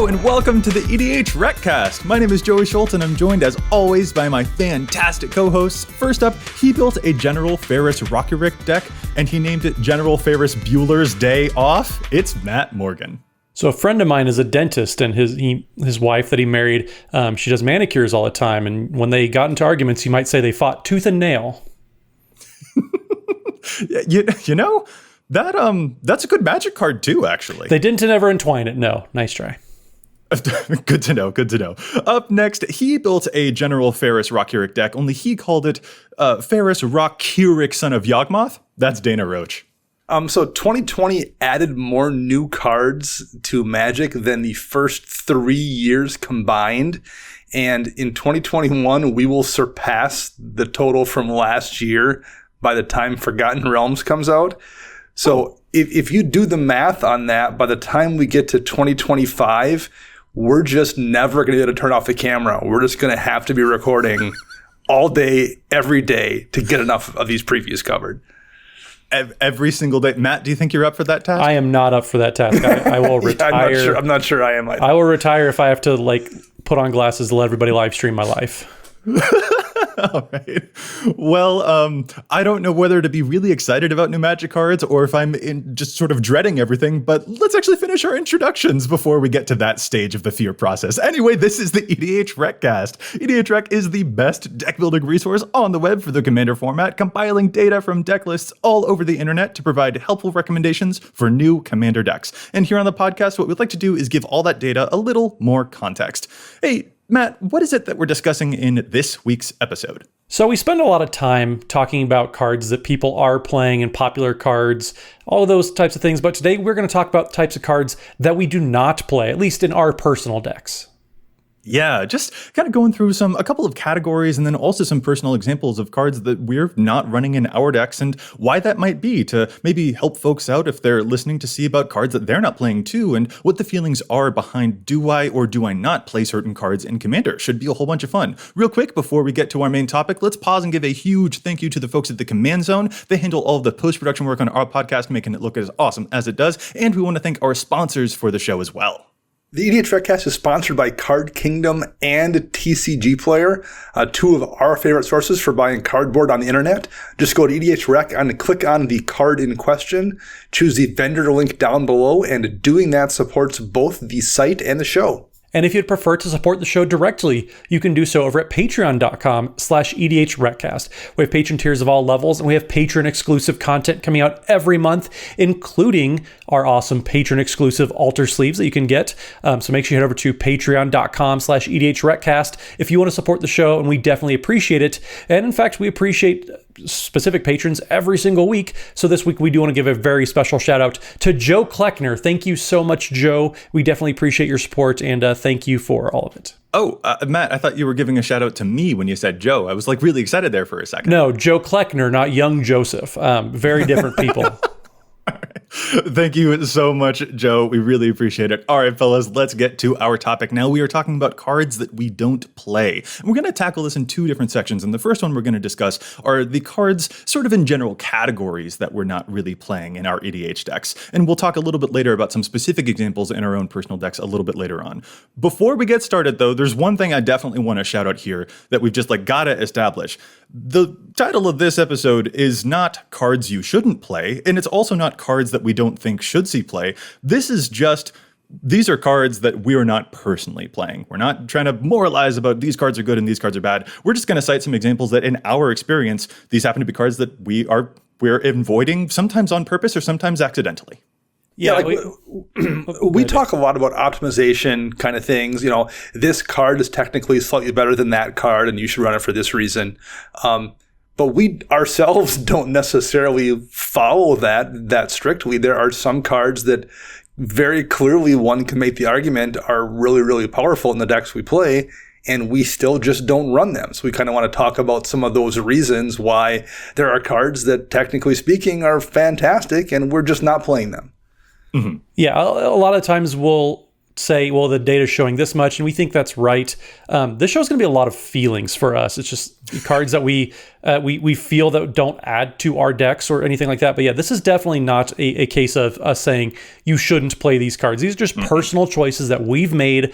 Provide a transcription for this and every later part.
and welcome to the EDHRECast. My name is Joey Schultz, and I'm joined, as always, by my fantastic co-hosts. First up, he built a General Ferris Rockerick deck, and he named it General Ferris Bueller's Day Off. It's Matt Morgan. So a friend of mine is a dentist, and his wife that he married, she does manicures all the time, and when they got into arguments, you might say they fought tooth and nail. you know, that's a good Magic card too, actually. They didn't ever entwine it. No, nice try. Good to know. Up next, he built a General Ferris Rockerick deck, only he called it Ferris Rockerick, son of Yawgmoth. That's Dana Roach. So 2020 added more new cards to Magic than the first 3 years combined. And in 2021, we will surpass the total from last year by the time Forgotten Realms comes out. So if you do the math on that, by the time we get to 2025, we're just never going to be able to turn off the camera. We're just going to have to be recording all day, every day to get enough of these previews covered. Every single day. Matt, do you think you're up for that task? I am not up for that task. I will retire. I'm not sure I am either. I will retire if I have to put on glasses to let everybody live stream my life. All right. Well, I don't know whether to be really excited about new Magic cards or if I'm just sort of dreading everything, but let's actually finish our introductions before we get to that stage of the fear process. Anyway, this is the EDHRECast. EDHREC is the best deck building resource on the web for the Commander format, compiling data from deck lists all over the internet to provide helpful recommendations for new Commander decks. And here on the podcast, what we'd like to do is give all that data a little more context. Hey, Matt, what is it that we're discussing in this week's episode? So we spend a lot of time talking about cards that people are playing and popular cards, all of those types of things. But today we're going to talk about types of cards that we do not play, at least in our personal decks. Yeah, just kind of going through a couple of categories and then also some personal examples of cards that we're not running in our decks and why that might be to maybe help folks out if they're listening to see about cards that they're not playing too and what the feelings are behind do I or do I not play certain cards in Commander. Should be a whole bunch of fun. Real quick, before we get to our main topic, let's pause and give a huge thank you to the folks at the Command Zone. They handle all of the post-production work on our podcast, making it look as awesome as it does. And we want to thank our sponsors for the show as well. The EDHRECast is sponsored by Card Kingdom and TCG Player, two of our favorite sources for buying cardboard on the internet. Just go to EDHREC and click on the card in question, choose the vendor link down below, and doing that supports both the site and the show. And if you'd prefer to support the show directly, you can do so over at patreon.com/EDHRECast. We have patron tiers of all levels, and we have patron-exclusive content coming out every month, including our awesome patron-exclusive altar sleeves that you can get. So make sure you head over to patreon.com/EDHRECast if you want to support the show, and we definitely appreciate it. And in fact, we appreciate specific patrons every single week. So this week we do want to give a very special shout out to Joe Kleckner. Thank you so much, Joe. We definitely appreciate your support and thank you for all of it. Oh, Matt, I thought you were giving a shout out to me when you said Joe. I was really excited there for a second. No, Joe Kleckner, not young Joseph. Very different people. All right. Thank you so much, Joe. We really appreciate it. All right, fellas, let's get to our topic. Now, we are talking about cards that we don't play. And we're going to tackle this in two different sections. And the first one we're going to discuss are the cards sort of in general categories that we're not really playing in our EDH decks. And we'll talk a little bit later about some specific examples in our own personal decks a little bit later on. Before we get started, though, there's one thing I definitely want to shout out here that we've just got to establish. The title of this episode is not Cards You Shouldn't Play, and it's also not cards that we don't think should see play. This is just, these are cards that we are not personally playing. We're not trying to moralize about these cards are good and these cards are bad. We're just going to cite some examples that in our experience, these happen to be cards that we're avoiding sometimes on purpose or sometimes accidentally. Yeah, we talk a lot about optimization kind of things. You know, this card is technically slightly better than that card, and you should run it for this reason. But we ourselves don't necessarily follow that strictly. There are some cards that very clearly one can make the argument are really, really powerful in the decks we play, and we still just don't run them. So we kind of want to talk about some of those reasons why there are cards that, technically speaking, are fantastic, and we're just not playing them. Mm-hmm. Yeah, a lot of times we'll say, well, the data's showing this much, and we think that's right. This show's going to be a lot of feelings for us. It's just cards that we feel that don't add to our decks or anything like that. But yeah, this is definitely not a case of us saying you shouldn't play these cards. These are just personal choices that we've made,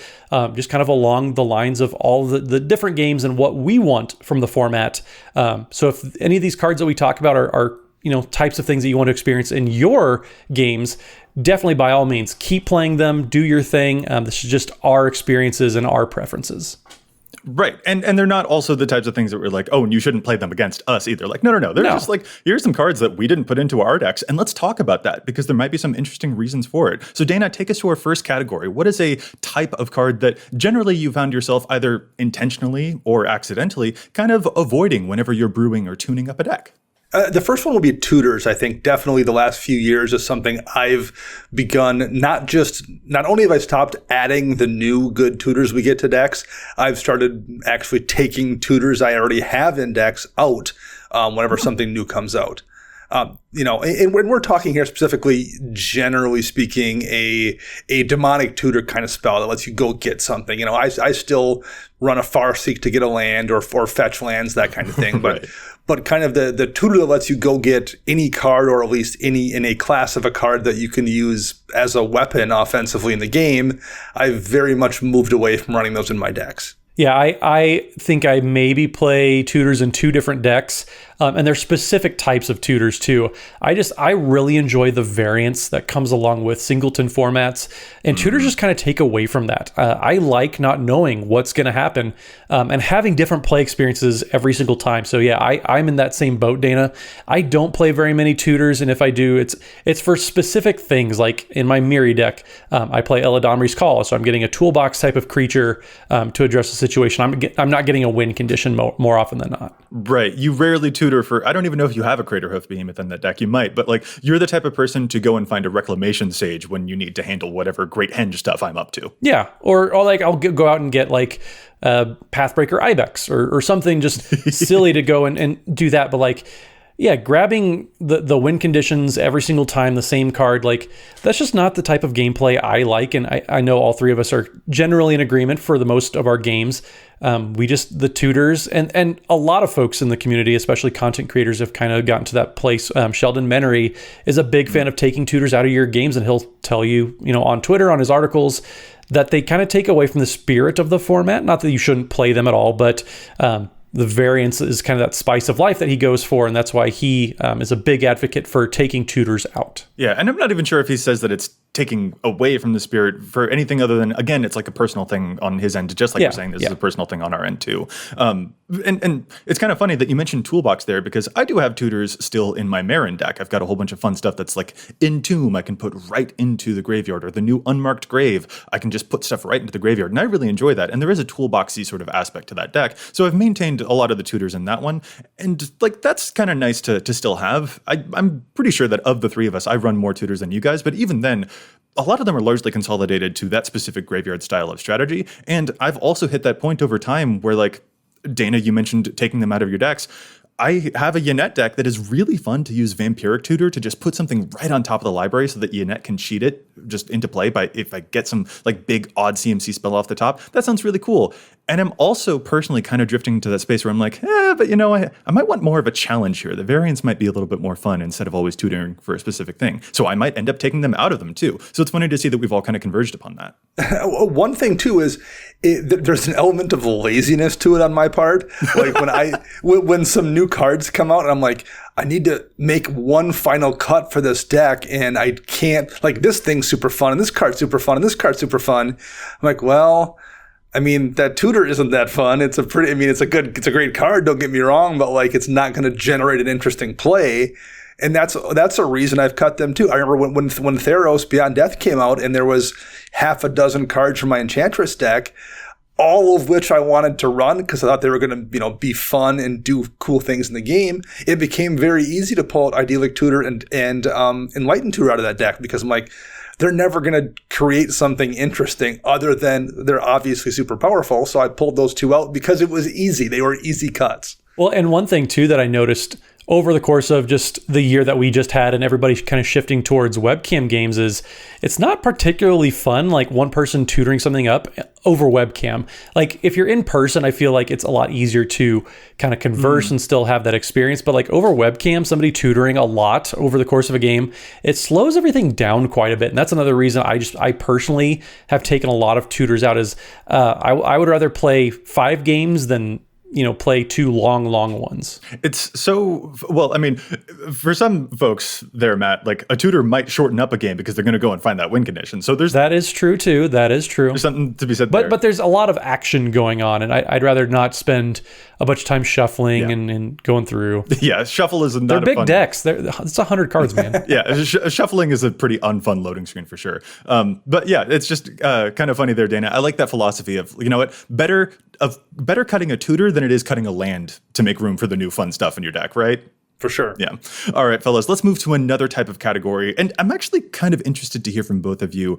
just kind of along the lines of all the different games and what we want from the format. So if any of these cards that we talk about are types of things that you want to experience in your games, definitely by all means keep playing them, do your thing. This is just our experiences and our preferences. Right. And they're not also the types of things that we're like, oh, and you shouldn't play them against us either. Like, no. They're just like, here's some cards that we didn't put into our decks, and let's talk about that because there might be some interesting reasons for it. So Dana, take us to our first category. What is a type of card that generally you found yourself either intentionally or accidentally kind of avoiding whenever you're brewing or tuning up a deck? The first one will be tutors. I think definitely the last few years is something I've begun. Not only have I stopped adding the new good tutors we get to decks, I've started actually taking tutors I already have in decks out whenever something new comes out. And when we're talking here specifically, generally speaking, a demonic tutor kind of spell that lets you go get something. I still run a Farseek to get a land or fetch lands, that kind of thing. Right. But kind of the tutor that lets you go get any card, or at least any in a class of a card that you can use as a weapon offensively in the game, I've very much moved away from running those in my decks. Yeah, I think I maybe play tutors in two different decks, and there's specific types of tutors too. I really enjoy the variance that comes along with singleton formats, and tutors just kind of take away from that. I like not knowing what's going to happen and having different play experiences every single time. So yeah, I'm in that same boat, Dana. I don't play very many tutors, and if I do, it's for specific things. Like in my Miri deck, I play Eladamri's Call, so I'm getting a toolbox type of creature to address the situation. I'm not getting a win condition more often than not. Right. You rarely tutor for, I don't even know if you have a Craterhoof Behemoth in that deck. You might, but like you're the type of person to go and find a Reclamation Sage when you need to handle whatever Great Henge stuff I'm up to. Yeah. Or like I'll go out and get like Pathbreaker Ibex or something just silly to go and do that. But like, yeah, grabbing the win conditions every single time, the same card, like that's just not the type of gameplay I like. And I know all three of us are generally in agreement for the most of our games. The tutors and a lot of folks in the community, especially content creators, have kind of gotten to that place. Sheldon Menery is a big fan of taking tutors out of your games, and he'll tell you, on Twitter, on his articles, that they kind of take away from the spirit of the format. Not that you shouldn't play them at all, but the variance is kind of that spice of life that he goes for, and that's why he is a big advocate for taking tutors out. Yeah, and I'm not even sure if he says that it's taking away from the spirit for anything other than, again, it's like a personal thing on his end, just like you're saying, this is a personal thing on our end too. And it's kind of funny that you mentioned Toolbox there, because I do have tutors still in my Marin deck. I've got a whole bunch of fun stuff that's like Entomb I can put right into the graveyard, or the new Unmarked Grave, I can just put stuff right into the graveyard, and I really enjoy that. And there is a toolboxy sort of aspect to that deck, so I've maintained a lot of the tutors in that one, and like that's kind of nice to still have. I'm pretty sure that of the three of us, I run more tutors than you guys, but even then, a lot of them are largely consolidated to that specific graveyard style of strategy. And I've also hit that point over time where, like, Dana, you mentioned taking them out of your decks. I have a Yannette deck that is really fun to use Vampiric Tutor to just put something right on top of the library so that Yannette can cheat it just into play by if I get some like big odd CMC spell off the top. That sounds really cool. And I'm also personally kind of drifting to that space where I'm like, but I might want more of a challenge here. The variants might be a little bit more fun instead of always tutoring for a specific thing. So I might end up taking them out of them too. So it's funny to see that we've all kind of converged upon that. One thing too is there's an element of laziness to it on my part. Like when some new cards come out and I'm like, I need to make one final cut for this deck, and I can't, like, this thing's super fun and this card's super fun and this card's super fun. I'm like, well, I mean, that tutor isn't that fun. It's a great card, don't get me wrong, but like it's not going to generate an interesting play. And that's a reason I've cut them too. I remember when Theros Beyond Death came out and there was half a dozen cards from my Enchantress deck, all of which I wanted to run because I thought they were going to, be fun and do cool things in the game. It became very easy to pull out Idyllic Tutor and Enlightened Tutor out of that deck because I'm like, they're never going to create something interesting other than they're obviously super powerful. So I pulled those two out because it was easy. They were easy cuts. Well, and one thing too that I noticed over the course of just the year that we just had and everybody kind of shifting towards webcam games is it's not particularly fun, like one person tutoring something up over webcam. Like if you're in person, I feel like it's a lot easier to kind of converse and still have that experience. But like over webcam, somebody tutoring a lot over the course of a game, it slows everything down quite a bit. And that's another reason I personally have taken a lot of tutors out is I would rather play 5 games than play 2 long ones. It's so, well, I mean, for some folks there, Matt, like a tutor might shorten up a game because they're going to go and find that win condition. So that is true too. That is true. There's something to be said there. But there's a lot of action going on, and I'd rather not spend a bunch of time shuffling and going through. Yeah, shuffle is not They're a big fun decks. It's 100 cards, man. Yeah, shuffling is a pretty unfun loading screen for sure. But yeah, it's just kind of funny there, Dana. I like that philosophy of, you know what, better cutting a tutor than it is cutting a land to make room for the new fun stuff in your deck, right? For sure. Yeah. All right, fellas, let's move to another type of category. And I'm actually kind of interested to hear from both of you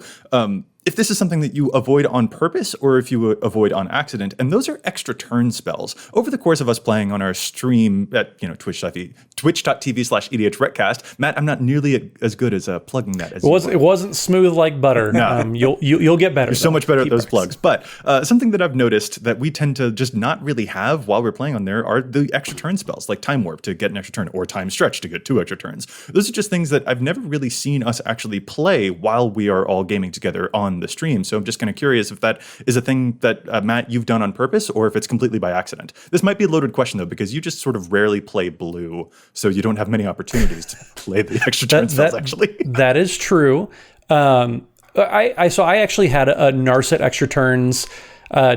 if this is something that you avoid on purpose or if you avoid on accident. And those are extra turn spells. Over the course of us playing on our stream at twitch.tv/EDHRECast, Matt, I'm not nearly as good as plugging that as you It wasn't smooth like butter. No. You'll get better. You're so much better at those plugs. But something that I've noticed that we tend to just not really have while we're playing on there are the extra turn spells, like Time Warp to get an extra turn or Time Stretch to get 2 extra turns. Those are just things that I've never really seen us actually play while we are all gaming together on the stream. So I'm just kind of curious if that is a thing that, Matt, you've done on purpose or if it's completely by accident. This might be a loaded question, though, because you just sort of rarely play blue, so you don't have many opportunities to play the extra turn spells, actually. That is true. I actually had a Narset extra turns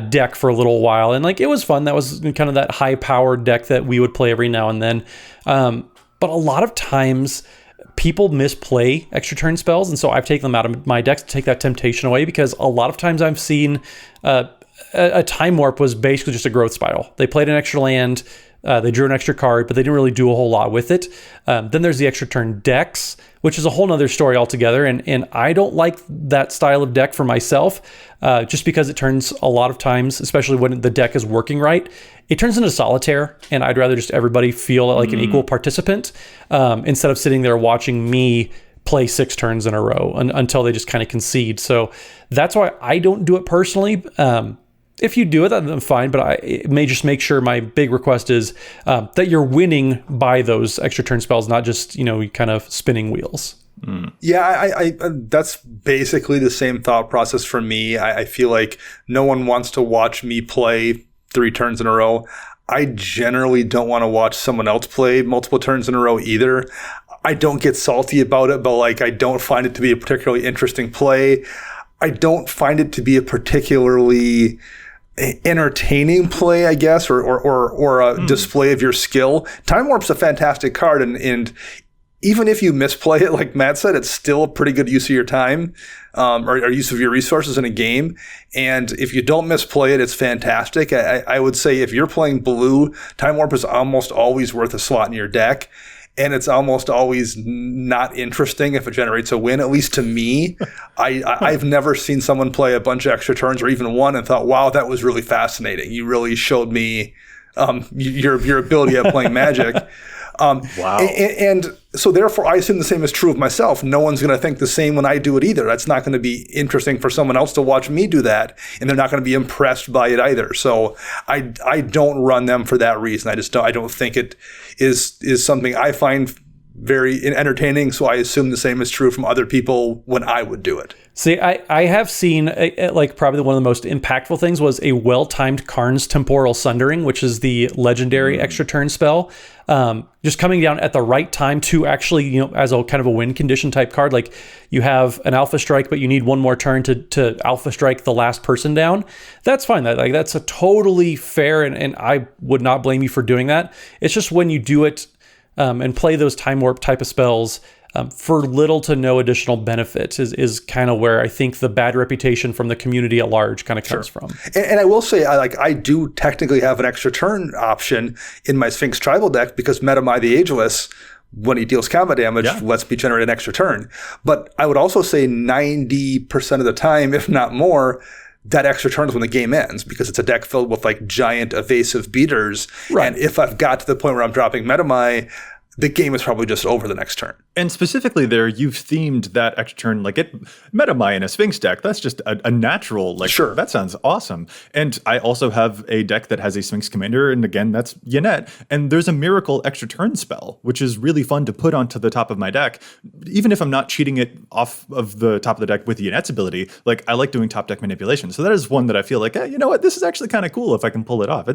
deck for a little while, and like it was fun. That was kind of that high powered deck that we would play every now and then. But a lot of times people misplay extra turn spells, and so I've taken them out of my decks to take that temptation away, because a lot of times I've seen a Time Warp was basically just a growth spiral. They played an extra land, they drew an extra card, but they didn't really do a whole lot with it. Then there's the extra turn decks, which is a whole nother story altogether. And I don't like that style of deck for myself, just because it turns a lot of times, especially when the deck is working right, it turns into solitaire. And I'd rather just everybody feel like an equal participant instead of sitting there watching me play 6 turns in a row until they just kind of concede. So that's why I don't do it personally. If you do it, then fine, but it may just make sure my big request is that you're winning by those extra turn spells, not just, kind of spinning wheels. Yeah, I that's basically the same thought process for me. I feel like no one wants to watch me play 3 turns in a row. I generally don't want to watch someone else play multiple turns in a row either. I don't get salty about it, but like I don't find it to be a particularly interesting play. I don't find it to be a particularly entertaining play, I guess, or a display of your skill. Time Warp's a fantastic card, and even if you misplay it, like Matt said, it's still a pretty good use of your time, or use of your resources in a game. And if you don't misplay it, it's fantastic. I would say if you're playing blue, Time Warp is almost always worth a slot in your deck. And it's almost always not interesting if it generates a win, at least to me. I've never seen someone play a bunch of extra turns or even one and thought, wow, that was really fascinating. You really showed me your ability at playing Magic. Wow. And so therefore, I assume the same is true of myself. No one's going to think the same when I do it either. That's not going to be interesting for someone else to watch me do that, and they're not going to be impressed by it either. So I don't run them for that reason. I don't think it is something I find very entertaining. So I assume the same is true from other people when I would do it. See, I have seen like probably one of the most impactful things was a well-timed Karn's Temporal Sundering, which is the legendary extra turn spell. Just coming down at the right time to actually, as a kind of a win condition type card, like you have an Alpha Strike, but you need one more turn to Alpha Strike the last person down. That's fine. That's a totally fair, and I would not blame you for doing that. It's just when you do it and play those Time Warp type of spells for little to no additional benefit is kind of where I think the bad reputation from the community at large kind of comes from. And I will say, I do technically have an extra turn option in my Sphinx Tribal deck because Metamai the Ageless, when he deals combat damage, lets me generate an extra turn. But I would also say 90% of the time, if not more, that extra turn is when the game ends because it's a deck filled with like giant evasive beaters. Right. And if I've got to the point where I'm dropping Metamai, the game is probably just over the next turn. And specifically there, you've themed that extra turn, like it Metamai in a Sphinx deck. That's just a natural, like, Sure. that sounds awesome. And I also have a deck that has a Sphinx commander, and again, that's Yannette. And there's a miracle extra turn spell, which is really fun to put onto the top of my deck. Even if I'm not cheating it off of the top of the deck with Yannette's ability, like, I like doing top deck manipulation. So that is one that I feel like, you know what, this is actually kind of cool if I can pull it off.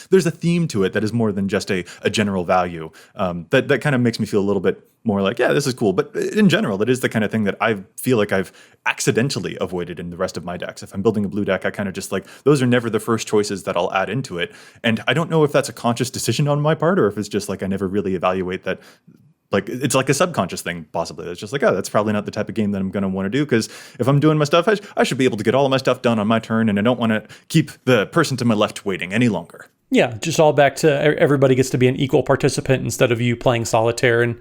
There's a theme to it that is more than just a general value. That kind of makes me feel a little bit more like, yeah, this is cool. But in general, it is the kind of thing that I feel like I've accidentally avoided in the rest of my decks. If I'm building a blue deck, I kind of just like, those are never the first choices that I'll add into it. And I don't know if that's a conscious decision on my part, or if it's just like I never really evaluate that. Like, it's like a subconscious thing, possibly. It's just like, oh, that's probably not the type of game that I'm going to want to do, because if I'm doing my stuff, I should be able to get all of my stuff done on my turn, and I don't want to keep the person to my left waiting any longer. Yeah, just all back to everybody gets to be an equal participant instead of you playing solitaire. And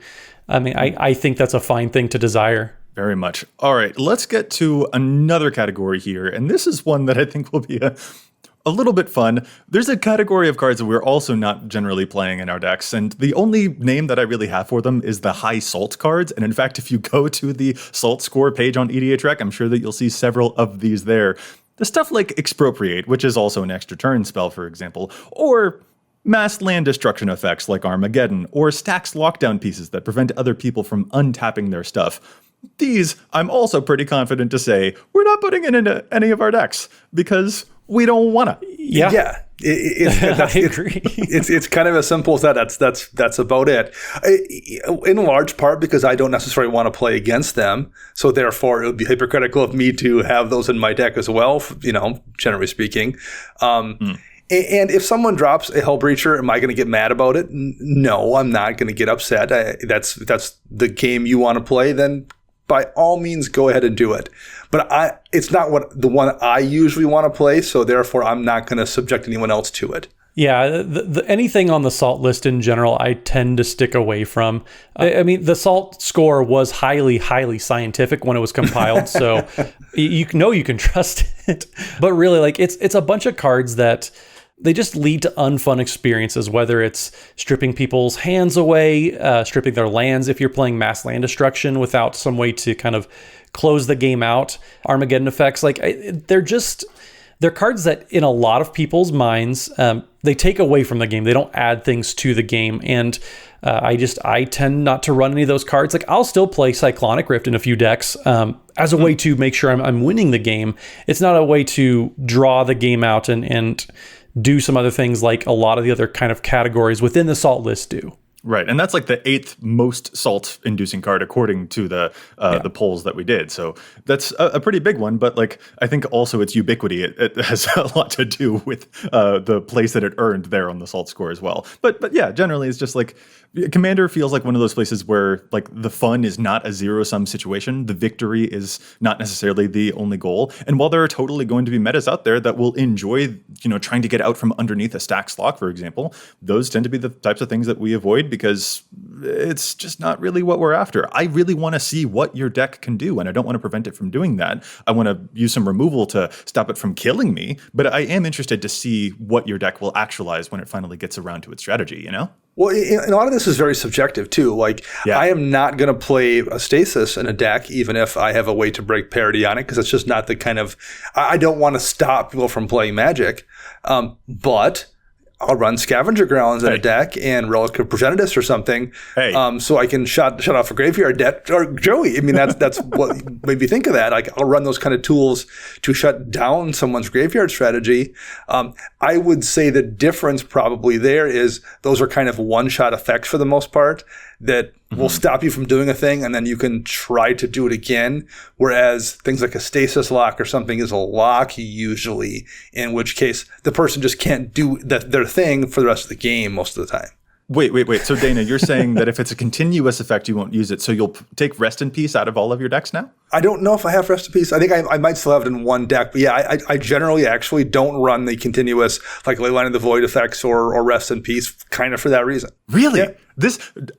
I mean, I think that's a fine thing to desire. Very much. All right, let's get to another category here. And this is one that I think will be a little bit fun. There's a category of cards that we're also not generally playing in our decks, and the only name that I really have for them is the high salt cards. And in fact, if you go to the salt score page on EDHREC, I'm sure that you'll see several of these there. The stuff like Expropriate, which is also an extra turn spell, for example, or mass land destruction effects like Armageddon, or stacks lockdown pieces that prevent other people from untapping their stuff. These, I'm also pretty confident to say, we're not putting it into any of our decks, because we don't want to. Yeah. I agree. It's kind of as simple as that. That's about it. In large part because I don't necessarily want to play against them, so therefore it would be hypocritical of me to have those in my deck as well. Generally speaking. And if someone drops a Hellbreacher, am I going to get mad about it? No, I'm not going to get upset. That's the game you want to play. Then by all means, go ahead and do it. But it's not the one I usually want to play, so therefore I'm not going to subject anyone else to it. Yeah, anything on the SALT list in general, I tend to stick away from. I mean, the SALT score was highly, highly scientific when it was compiled, so you can trust it. But really, like, it's a bunch of cards that they just lead to unfun experiences, whether it's stripping people's hands away, stripping their lands if you're playing mass land destruction without some way to kind of close the game out, Armageddon effects. Like, they're cards that in a lot of people's minds, they take away from the game. They don't add things to the game. And I tend not to run any of those cards. Like, I'll still play Cyclonic Rift in a few decks as a way to make sure I'm winning the game. It's not a way to draw the game out and do some other things like a lot of the other kind of categories within the SALT list do. Right, and that's like the 8th most salt-inducing card according to the polls that we did. So that's a pretty big one, but like I think also its ubiquity, it has a lot to do with the place that it earned there on the salt score as well. But yeah, generally it's just like Commander feels like one of those places where like the fun is not a zero-sum situation. The victory is not necessarily the only goal. And while there are totally going to be metas out there that will enjoy, trying to get out from underneath a stack slot, for example, those tend to be the types of things that we avoid because it's just not really what we're after. I really want to see what your deck can do, and I don't want to prevent it from doing that. I want to use some removal to stop it from killing me, but I am interested to see what your deck will actualize when it finally gets around to its strategy, Well, a lot of this is very subjective, too. Like, yeah. I am not going to play a Stasis in a deck, even if I have a way to break parity on it, because it's just not the kind of... I don't want to stop people from playing Magic, but... I'll run Scavenger Grounds in a deck and Relic of Progenitus or something, so I can shut off a graveyard deck. Or Joey, I mean, that's what made me think of that. Like, I'll run those kind of tools to shut down someone's graveyard strategy. I would say the difference probably there is those are kind of one-shot effects for the most part that will stop you from doing a thing, and then you can try to do it again. Whereas things like a stasis lock or something is a lock usually, in which case the person just can't do their thing for the rest of the game most of the time. Wait. So Dana, you're saying that if it's a continuous effect, you won't use it. So you'll take Rest in Peace out of all of your decks now? I don't know if I have Rest in Peace. I think I might still have it in one deck. But yeah, I generally actually don't run the continuous, like Leyline of the Void effects or Rest in Peace, kind of for that reason. Really? Yeah.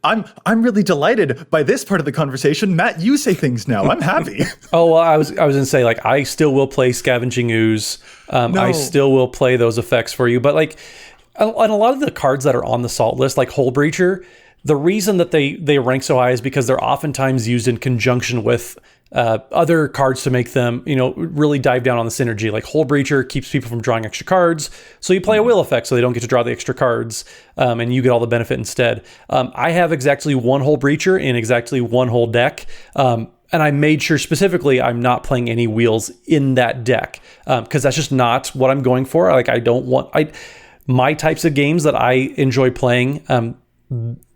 I'm really delighted by this part of the conversation. Matt, you say things now. I'm happy. Oh, well, I was going to say, like, I still will play Scavenging Ooze. No. I still will play those effects for you. But like, and a lot of the cards that are on the SALT list, like Hull Breacher, The reason that they rank so high is because they're oftentimes used in conjunction with other cards to make them, really dive down on the synergy. Like Hull Breacher keeps people from drawing extra cards, so you play a wheel effect so they don't get to draw the extra cards, and you get all the benefit instead. I have exactly one Hull Breacher in exactly one whole deck, and I made sure specifically I'm not playing any wheels in that deck, because that's just not what I'm going for. Like, I don't want my types of games that I enjoy playing.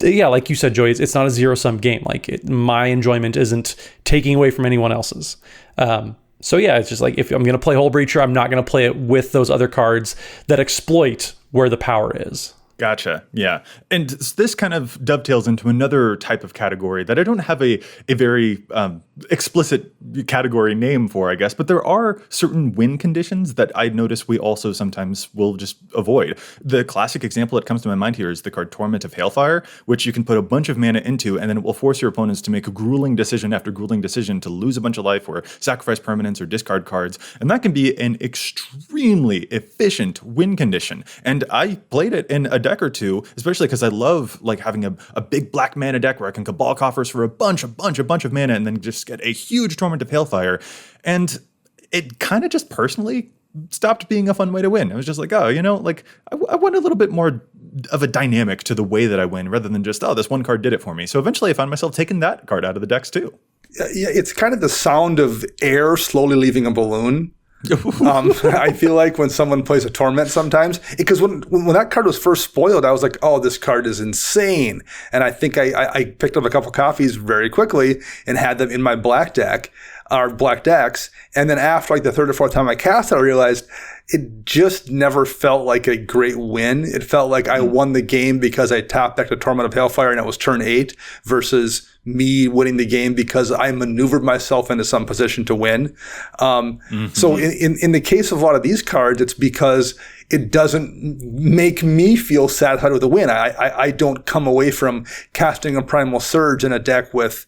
Yeah, like you said, Joey, it's not a zero-sum game. Like, my enjoyment isn't taking away from anyone else's. So yeah, it's just like, if I'm going to play Hull Breacher, I'm not going to play it with those other cards that exploit where the power is. Gotcha. Yeah. And this kind of dovetails into another type of category that I don't have a very explicit category name for, I guess, but there are certain win conditions that I notice we also sometimes will just avoid. The classic example that comes to my mind here is the card Torment of Hailfire, which you can put a bunch of mana into, and then it will force your opponents to make a grueling decision after grueling decision to lose a bunch of life or sacrifice permanents or discard cards. And that can be an extremely efficient win condition. And I played it in a deck or two, especially because I love like having a big black mana deck where I can Cabal Coffers for a bunch of mana and then just get a huge Torment of Hailfire. And it kind of just personally stopped being a fun way to win. I was just like, I want a little bit more of a dynamic to the way that I win rather than just, this one card did it for me. So eventually I found myself taking that card out of the decks too. Yeah, it's kind of the sound of air slowly leaving a balloon. I feel like when someone plays a Torment sometimes, because when that card was first spoiled, I was like, oh, this card is insane. And I think I picked up a couple copies very quickly and had them in my black deck, or black decks. And then after like the third or fourth time I cast it, I realized it just never felt like a great win. It felt like I won the game because I top decked a Torment of Hailfire and it was turn 8 versus me winning the game because I maneuvered myself into some position to win. So in the case of a lot of these cards, it's because it doesn't make me feel satisfied with the win. I don't come away from casting a Primal Surge in a deck with,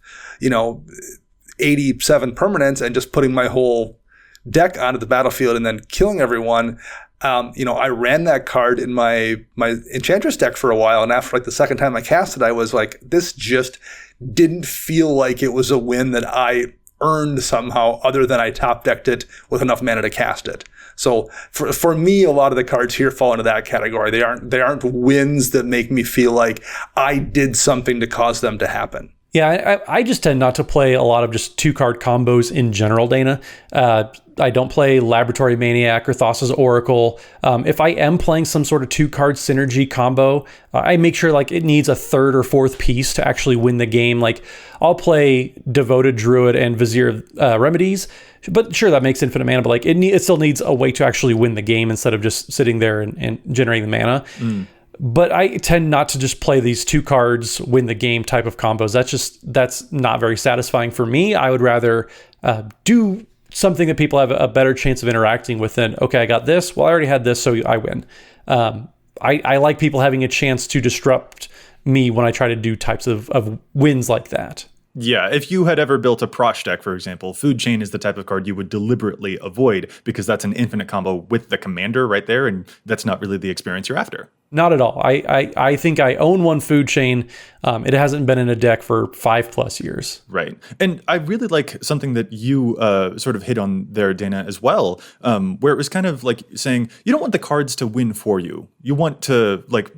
87 permanents and just putting my whole deck onto the battlefield and then killing everyone. I ran that card in my Enchantress deck for a while, and after like the second time I cast it, I was like, this just didn't feel like it was a win that I earned somehow, other than I top decked it with enough mana to cast it. So for me, a lot of the cards here fall into that category. They aren't wins that make me feel like I did something to cause them to happen. Yeah, I just tend not to play a lot of just 2-card combos in general, Dana. I don't play Laboratory Maniac or Thassa's Oracle. If I am playing some sort of 2-card synergy combo, I make sure like it needs a third or fourth piece to actually win the game. Like, I'll play Devoted Druid and Vizier Remedies, but sure, that makes infinite mana, but like it still needs a way to actually win the game instead of just sitting there and generating the mana. But I tend not to just play these 2 cards win the game type of combos. That's not very satisfying for me. I would rather do something that people have a better chance of interacting with than, okay, I got this. Well, I already had this, so I win. I like people having a chance to disrupt me when I try to do types of wins like that. Yeah, if you had ever built a Prosh deck, for example, Food Chain is the type of card you would deliberately avoid because that's an infinite combo with the commander right there, and that's not really the experience you're after. Not at all. I think I own one Food Chain. It hasn't been in a deck for 5+ years. Right. And I really like something that you sort of hit on there, Dana, as well, where it was kind of like saying, you don't want the cards to win for you. You want to, like,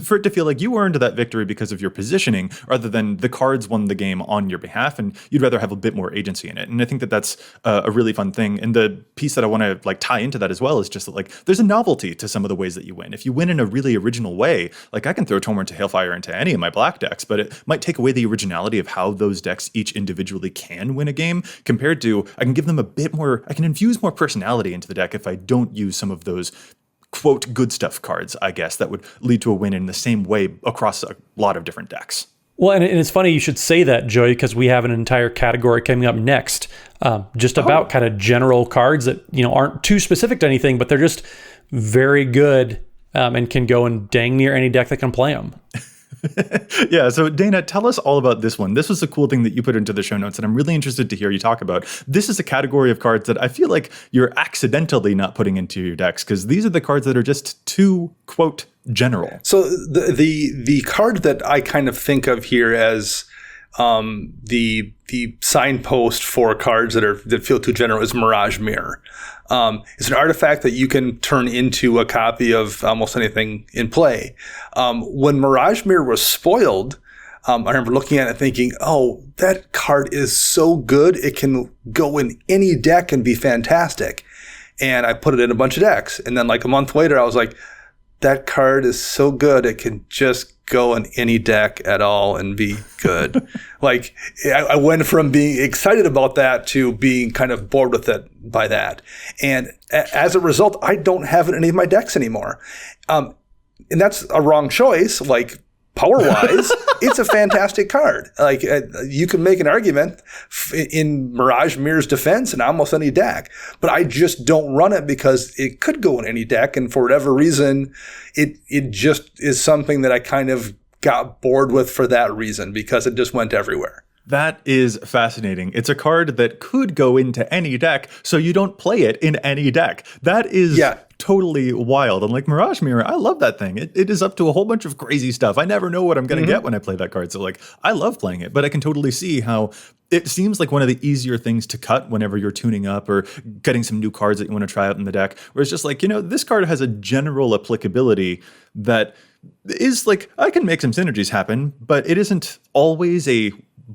for it to feel like you earned that victory because of your positioning rather than the cards won the game on your behalf, and you'd rather have a bit more agency in it. And I think that that's a really fun thing. And the piece that I want to like tie into that as well is just that, like, there's a novelty to some of the ways that you win. If you win in a really original way, like I can throw Torment to Hailfire into any of my black decks, but it might take away the originality of how those decks each individually can win a game compared to I can give them a bit more, I can infuse more personality into the deck if I don't use some of those quote good stuff cards, I guess, that would lead to a win in the same way across a lot of different decks. Well, and it's funny you should say that, Joey, because we have an entire category coming up next, just about kind of general cards that, aren't too specific to anything, but they're just very good and can go in dang near any deck that can play them. Yeah, so Dana, tell us all about this one. This was a cool thing that you put into the show notes, and I'm really interested to hear you talk about. This is a category of cards that I feel like you're accidentally not putting into your decks, because these are the cards that are just too, quote, general. So the card that I kind of think of here as the signpost for cards that feel too general is Mirage Mirror. It's an artifact that you can turn into a copy of almost anything in play. When Mirage Mirror was spoiled, I remember looking at it thinking, oh, that card is so good. It can go in any deck and be fantastic. And I put it in a bunch of decks. And then like a month later, I was like, that card is so good. It can just go in any deck at all and be good. Like I went from being excited about that to being kind of bored with it by that. And as a result, I don't have it in any of my decks anymore. And that's a wrong choice. Like power-wise, it's a fantastic card. Like you can make an argument in Mirage Mirror's defense in almost any deck, but I just don't run it because it could go in any deck, and for whatever reason, it just is something that I kind of got bored with for that reason because it just went everywhere. That is fascinating. It's a card that could go into any deck, so you don't play it in any deck. That is totally wild. And like Mirage Mirror, I love that thing. It is up to a whole bunch of crazy stuff. I never know what I'm going to get when I play that card. So like, I love playing it, but I can totally see how it seems like one of the easier things to cut whenever you're tuning up or getting some new cards that you want to try out in the deck, where it's just like, this card has a general applicability that is like, I can make some synergies happen, but it isn't always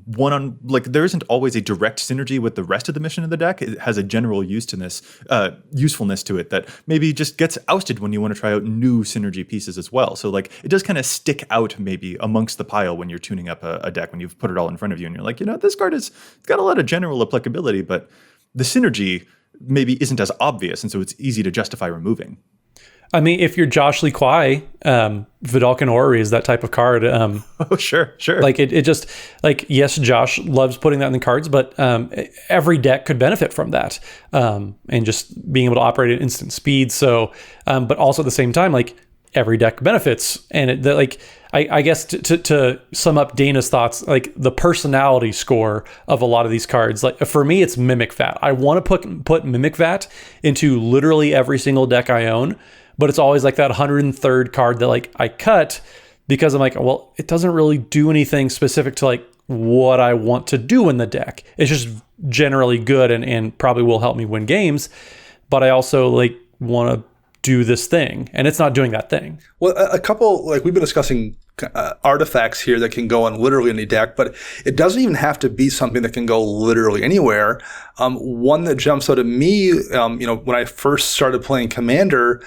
there isn't always a direct synergy with the rest of the mission of the deck. It has a general usefulness to it that maybe just gets ousted when you want to try out new synergy pieces as well. So like it does kind of stick out maybe amongst the pile when you're tuning up a deck, when you've put it all in front of you and you're like, this card it's got a lot of general applicability, but the synergy maybe isn't as obvious, and so it's easy to justify removing. I mean, if you're Josh Lee Kwai, Vidalcan Orrery is that type of card. Oh, sure. Like it just like, yes, Josh loves putting that in the cards, but every deck could benefit from that, and just being able to operate at instant speed. So, but also at the same time, like every deck benefits, and I guess to sum up Dana's thoughts, like the personality score of a lot of these cards, like for me, it's Mimic Vat. I want to put Mimic Vat into literally every single deck I own. But it's always like that 103rd card that like I cut because I'm like, well, it doesn't really do anything specific to like what I want to do in the deck. It's just generally good and probably will help me win games. But I also like want to do this thing, and it's not doing that thing. Well, a couple, like we've been discussing artifacts here that can go on literally any deck, but it doesn't even have to be something that can go literally anywhere. One that jumps out at me, when I first started playing Commander,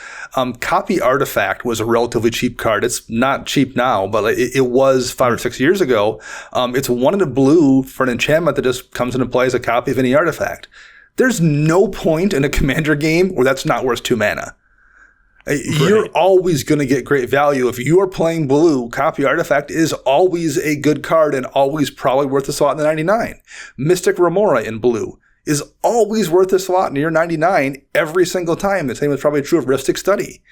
Copy Artifact was a relatively cheap card. It's not cheap now, but it was 5 or 6 years ago. It's 1 in a blue for an enchantment that just comes into play as a copy of any artifact. There's no point in a Commander game where that's not worth 2 mana. You're always going to get great value. If you are playing blue, Copy Artifact is always a good card and always probably worth a slot in the 99. Mystic Remora in blue is always worth a slot near 99 every single time. The same is probably true of Rhystic Study.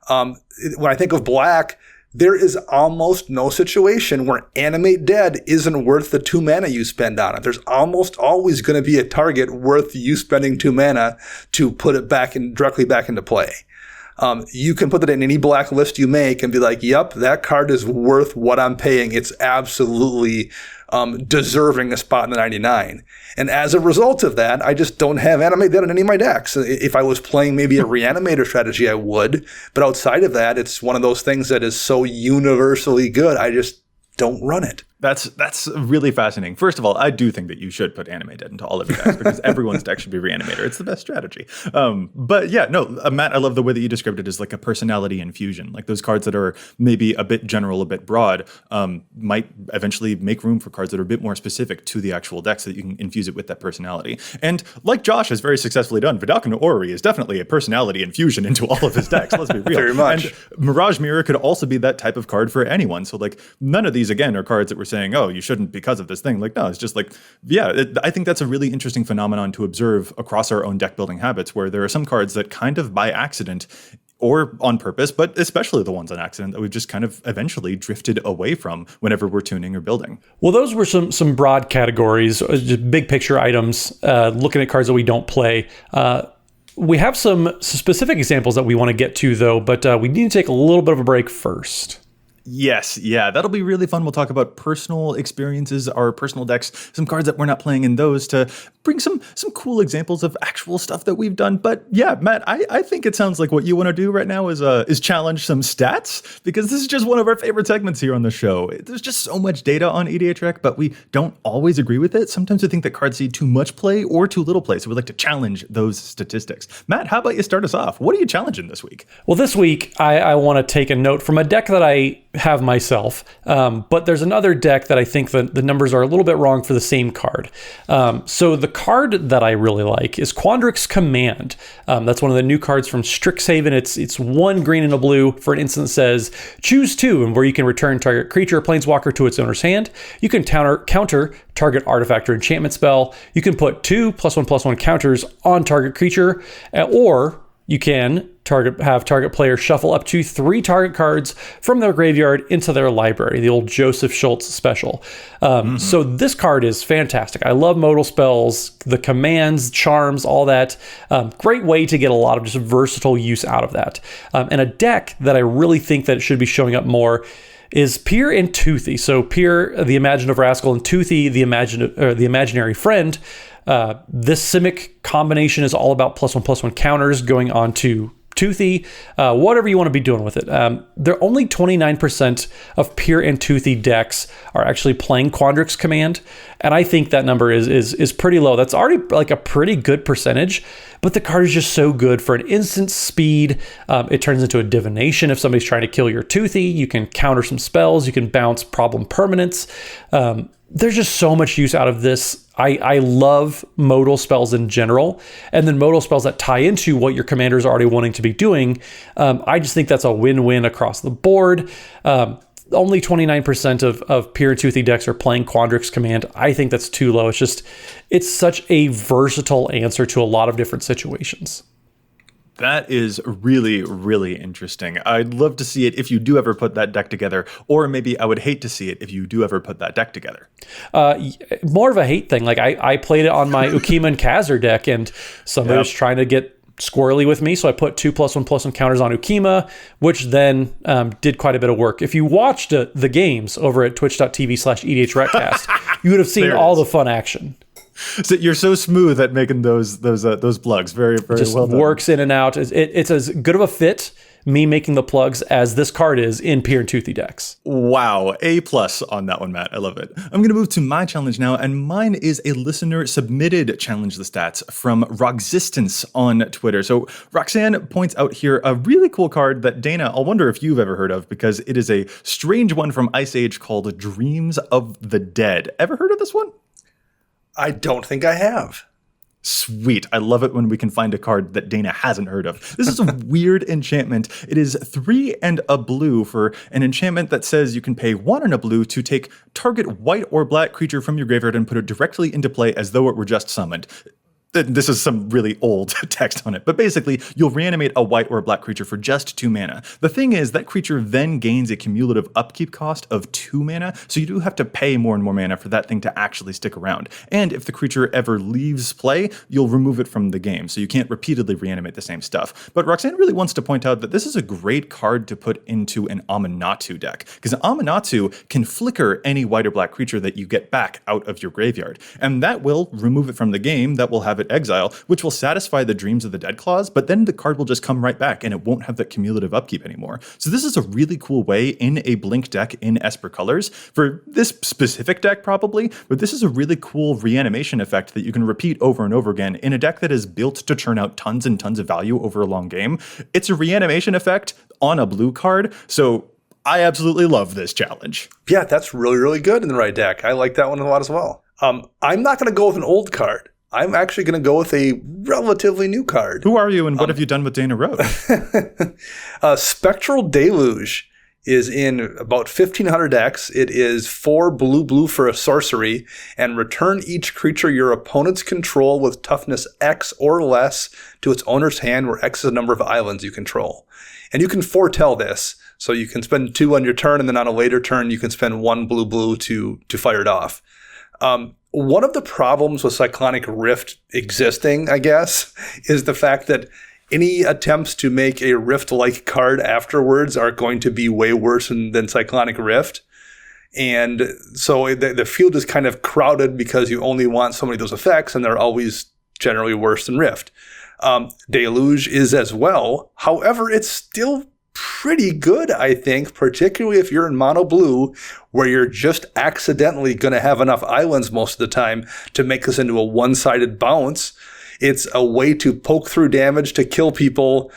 When I think of black, there is almost no situation where Animate Dead isn't worth the 2 mana you spend on it. There's almost always going to be a target worth you spending 2 mana to put it directly back into play. You can put that in any black list you make and be like, yep, that card is worth what I'm paying. It's absolutely deserving a spot in the 99. And as a result of that, I just don't have Animate Dead in any of my decks. If I was playing maybe a Reanimator strategy, I would. But outside of that, it's one of those things that is so universally good, I just don't run it. That's really fascinating. First of all, I do think that you should put Animate Dead into all of your decks because everyone's deck should be Reanimator. It's the best strategy. But yeah, no, Matt, I love the way that you described it as like a personality infusion. Like those cards that are maybe a bit general, a bit broad, might eventually make room for cards that are a bit more specific to the actual deck so that you can infuse it with that personality. And like Josh has very successfully done, Vidalcan Orrery is definitely a personality infusion into all of his decks. Let's be real. Very much. And Mirage Mirror could also be that type of card for anyone. So like none of these, again, are cards that we're saying, oh, you shouldn't because of this thing. Like, no, it's just like, yeah, I think that's a really interesting phenomenon to observe across our own deck building habits, where there are some cards that kind of by accident or on purpose, but especially the ones on accident that we've just kind of eventually drifted away from whenever we're tuning or building. Well, those were some broad categories, just big picture items, looking at cards that we don't play. We have some specific examples that we want to get to, though, but we need to take a little bit of a break first. Yes, yeah, that'll be really fun. We'll talk about personal experiences, our personal decks, some cards that we're not playing in those to bring some cool examples of actual stuff that we've done. But yeah, Matt, I think it sounds like what you want to do right now is challenge some stats, because this is just one of our favorite segments here on the show. There's just so much data on EDHREC, but we don't always agree with it. Sometimes we think that cards see too much play or too little play, so we'd like to challenge those statistics. Matt, how about you start us off? What are you challenging this week? Well, this week, I want to take a note from a deck that I have myself, but there's another deck that I think the numbers are a little bit wrong for the same card. So the card that I really like is Quandrix Command. That's one of the new cards from Strixhaven. It's 1 green and a blue for an instant that says choose 2, and where you can return target creature or planeswalker to its owner's hand. You can counter target artifact or enchantment spell. You can put 2 +1/+1 counters on target creature, or you can have target player shuffle up to 3 target cards from their graveyard into their library, the old Joseph Schultz special. So this card is fantastic. I love modal spells, the commands, charms, all that. Great way to get a lot of just versatile use out of that. And a deck that I really think that it should be showing up more is Peer and Toothy. So Peer, the imaginative rascal, and Toothy, the imaginary friend. This Simic combination is all about +1/+1 counters going on to Toothy, whatever you want to be doing with it. There only 29% of Peer and Toothy decks are actually playing Quandrix Command, and I think that number is pretty low. That's already like a pretty good percentage, but the card is just so good for an instant speed. It turns into a divination if somebody's trying to kill your Toothy. You can counter some spells. You can bounce problem permanents. There's just so much use out of this. I love modal spells in general, and then modal spells that tie into what your commander is already wanting to be doing. I just think that's a win-win across the board. Only 29% of Peer and Toothy decks are playing Quandrix Command. I think that's too low. It's such a versatile answer to a lot of different situations. That is really, really interesting. I'd love to see it if you do ever put that deck together, or maybe I would hate to see it if you do ever put that deck together. More of a hate thing. Like I played it on my Ukima and Khazar deck, and somebody was trying to get squirrely with me, so I put 2 +1/+1 counters on Ukima, which then did quite a bit of work. If you watched the games over at twitch.tv/EDHRECast, you would have seen all the fun action. So you're so smooth at making those plugs. Very, very just well done. Works in and out. It's as good of a fit, me making the plugs, as this card is in Peer and Toothy decks. Wow, A+ on that one, Matt. I love it. I'm going to move to my challenge now, and mine is a listener-submitted challenge the stats from Roxistence on Twitter. So Roxanne points out here a really cool card that, Dana, I'll wonder if you've ever heard of, because it is a strange one from Ice Age called Dreams of the Dead. Ever heard of this one? I don't think I have. Sweet. I love it when we can find a card that Dana hasn't heard of. This is a weird enchantment. It is 3 and a blue for an enchantment that says you can pay 1 and a blue to take target white or black creature from your graveyard and put it directly into play as though it were just summoned. This is some really old text on it, but basically you'll reanimate a white or a black creature for just 2 mana. The thing is that creature then gains a cumulative upkeep cost of 2 mana, so you do have to pay more and more mana for that thing to actually stick around. And if the creature ever leaves play, you'll remove it from the game, so you can't repeatedly reanimate the same stuff. But Roxanne really wants to point out that this is a great card to put into an Amanatu deck, because Amanatu can flicker any white or black creature that you get back out of your graveyard, and that will remove it from the game, that will have it exile, which will satisfy the Dreams of the Dead clause, but then the card will just come right back and it won't have that cumulative upkeep anymore. So this is a really cool way in a Blink deck in Esper colors, for this specific deck probably, but this is a really cool reanimation effect that you can repeat over and over again in a deck that is built to churn out tons and tons of value over a long game. It's a reanimation effect on a blue card, so I absolutely love this challenge. Yeah, that's really, really good in the right deck. I like that one a lot as well. I'm not going to go with an old card. I'm actually going to go with a relatively new card. Who are you and what have you done with Dana Road? Spectral Deluge is in about 1,500 decks. It is 4 blue for a sorcery, and return each creature your opponents control with toughness X or less to its owner's hand, where X is the number of islands you control. And you can foretell this, so you can spend 2 on your turn, and then on a later turn you can spend 1 blue to fire it off. One of the problems with Cyclonic Rift existing, I guess, is the fact that any attempts to make a Rift-like card afterwards are going to be way worse than Cyclonic Rift. And so the field is kind of crowded because you only want so many of those effects, and they're always generally worse than Rift. Deluge is as well. However, it's still pretty good, I think, particularly if you're in mono blue, where you're just accidentally going to have enough islands most of the time to make this into a one-sided bounce. It's a way to poke through damage to kill people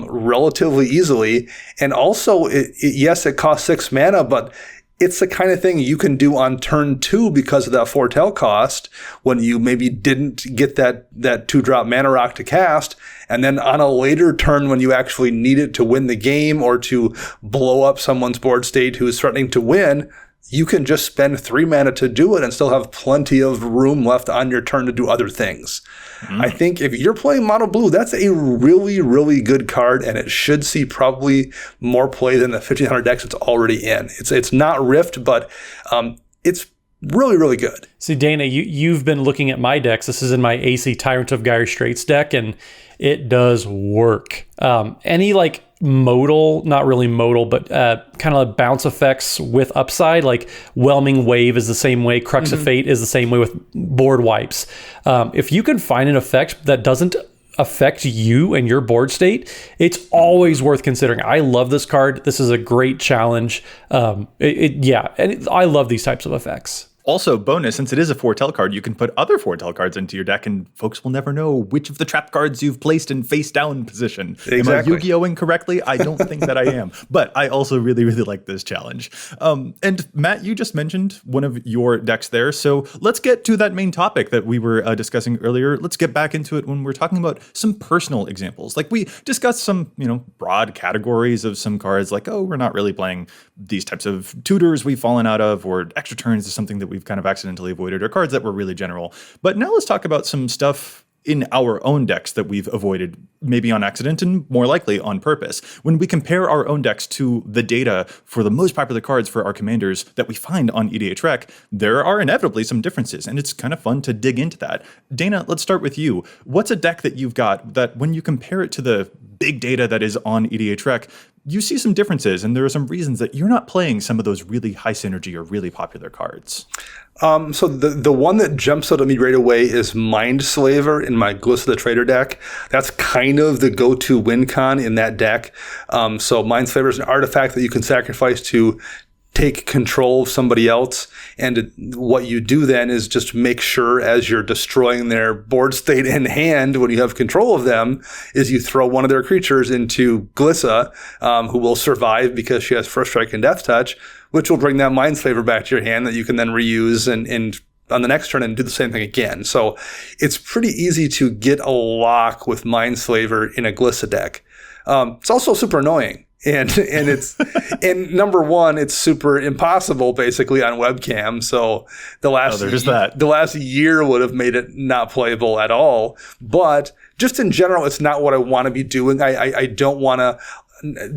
relatively easily. And also, yes, it costs 6 mana, but it's the kind of thing you can do on turn 2 because of that foretell cost when you maybe didn't get that 2-drop mana rock to cast. And then on a later turn when you actually need it to win the game or to blow up someone's board state who's threatening to win, you can just spend 3 mana to do it and still have plenty of room left on your turn to do other things. I think if you're playing mono blue, that's a really, really good card, and it should see probably more play than the 1,500 decks it's already in. It's not Rift, but it's really, really good. See, Dana, you've been looking at my decks. This is in my AC Tyrant of Gyre Straits deck, and it does work. Any like modal, not really modal, but kind of like bounce effects with upside, like Whelming Wave is the same way, Crux of Fate is the same way with board wipes. If you can find an effect that doesn't affect you and your board state, it's always worth considering. I love this card. This is a great challenge. I love these types of effects. Also, bonus, since it is a foretell card, you can put other foretell cards into your deck, and folks will never know which of the trap cards you've placed in face-down position. Exactly. Am I Yu-Gi-Oh-ing correctly? I don't think that I am. But I also really, really like this challenge. And Matt, you just mentioned one of your decks there, so let's get to that main topic that we were discussing earlier. Let's get back into it when we're talking about some personal examples. Like we discussed some, broad categories of some cards, like, oh, we're not really playing these types of tutors we've fallen out of, or extra turns is something that we've kind of accidentally avoided, or cards that were really general. But now let's talk about some stuff in our own decks that we've avoided, maybe on accident and more likely on purpose. When we compare our own decks to the data for the most popular cards for our commanders that we find on EDHREC, there are inevitably some differences, and it's kind of fun to dig into that. Dana, let's start with you. What's a deck that you've got that when you compare it to the big data that is on EDHREC, you see some differences, and there are some reasons that you're not playing some of those really high synergy or really popular cards? So the one that jumps out at me right away is Mindslaver in my Glissa the Trader deck. That's kind of the go-to win con in that deck. So Mindslaver is an artifact that you can sacrifice to take control of somebody else. And what you do then is just make sure as you're destroying their board state in hand, when you have control of them, is you throw one of their creatures into Glissa, who will survive because she has First Strike and Death Touch, which will bring that Mindslaver back to your hand that you can then reuse and on the next turn and do the same thing again. So it's pretty easy to get a lock with Mindslaver in a Glissa deck. It's also super annoying. And it's and number one, it's super impossible basically on webcam. So the last year would have made it not playable at all. But just in general, it's not what I want to be doing. I don't want to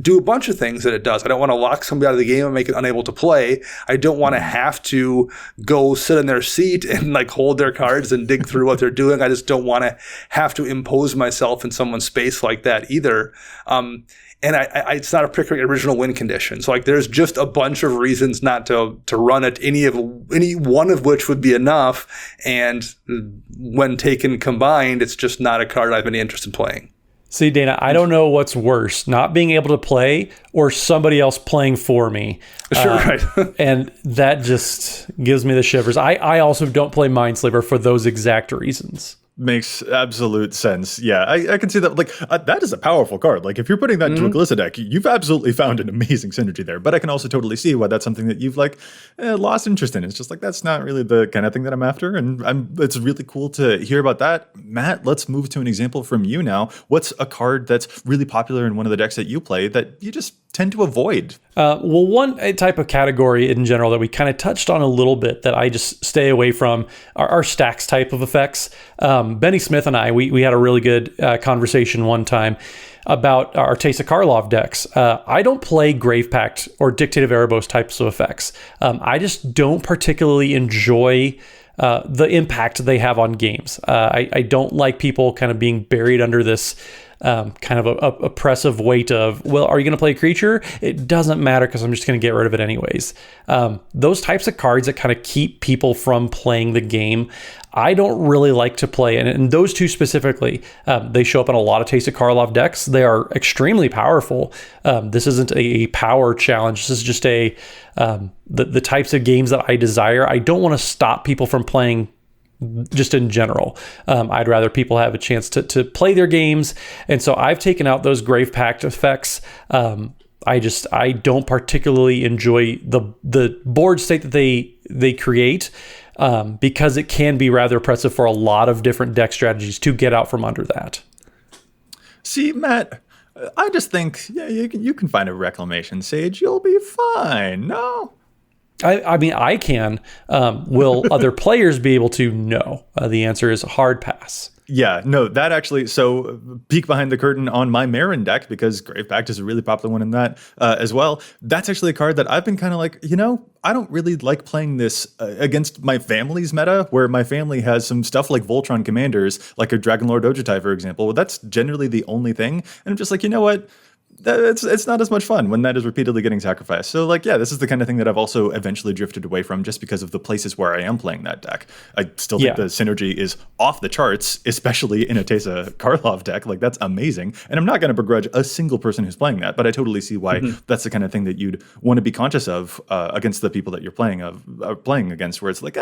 do a bunch of things that it does. I don't want to lock somebody out of the game and make it unable to play. I don't want to have to go sit in their seat and like hold their cards and dig through what they're doing. I just don't want to have to impose myself in someone's space like that either. And it's not a particularly original win condition. So like there's just a bunch of reasons not to run it, any one of which would be enough. And when taken combined, it's just not a card I have any interest in playing. See, Dana, I don't know what's worse, not being able to play or somebody else playing for me. Sure, right. And that just gives me the shivers. I also don't play Mindslaver for those exact reasons. Makes absolute sense. Yeah, I can see that. Like, that is a powerful card. Like, if you're putting that into a Glissa deck, you've absolutely found an amazing synergy there. But I can also totally see why that's something that you've, lost interest in. It's just like, that's not really the kind of thing that I'm after. And it's really cool to hear about that. Matt, let's move to an example from you now. What's a card that's really popular in one of the decks that you play that you just tend to avoid? Well, one type of category in general that we kind of touched on a little bit that I just stay away from are stacks type of effects. Benny Smith and I, we had a really good conversation one time about our Teysa Karlov decks. I don't play Grave Pact or Dictative Erebos types of effects. I just don't particularly enjoy the impact they have on games. I don't like people kind of being buried under this kind of a oppressive weight of, well, are you going to play a creature? It doesn't matter because I'm just going to get rid of it anyways. Those types of cards that kind of keep people from playing the game, I don't really like to play. And those two specifically, they show up in a lot of Teysa Karlov decks. They are extremely powerful. This isn't a power challenge. This is just the types of games that I desire. I don't want to stop people from playing just in general. I'd rather people have a chance to play their games. And so I've taken out those Grave Pact effects. I don't particularly enjoy the board state that they create, because it can be rather oppressive for a lot of different deck strategies to get out from under that. See, Matt, I just think you can find a reclamation sage. You'll be fine. No? I mean, I can. Will other players be able to? No. The answer is a hard pass. Yeah, no, that actually, so peek behind the curtain on my Marin deck, because Grave Pact is a really popular one in that as well. That's actually a card that I've been kind of like, I don't really like playing this against my family's meta, where my family has some stuff like Voltron Commanders, like a Dragonlord Ojutai, for example. Well, that's generally the only thing. And I'm just like, you know what? It's not as much fun when that is repeatedly getting sacrificed. So this is the kind of thing that I've also eventually drifted away from, just because of the places where I am playing that deck. I still think the synergy is off the charts, especially in a Teysa Karlov deck. Like, that's amazing. And I'm not going to begrudge a single person who's playing that, but I totally see why that's the kind of thing that you'd want to be conscious of against the people that you're playing against, where it's like,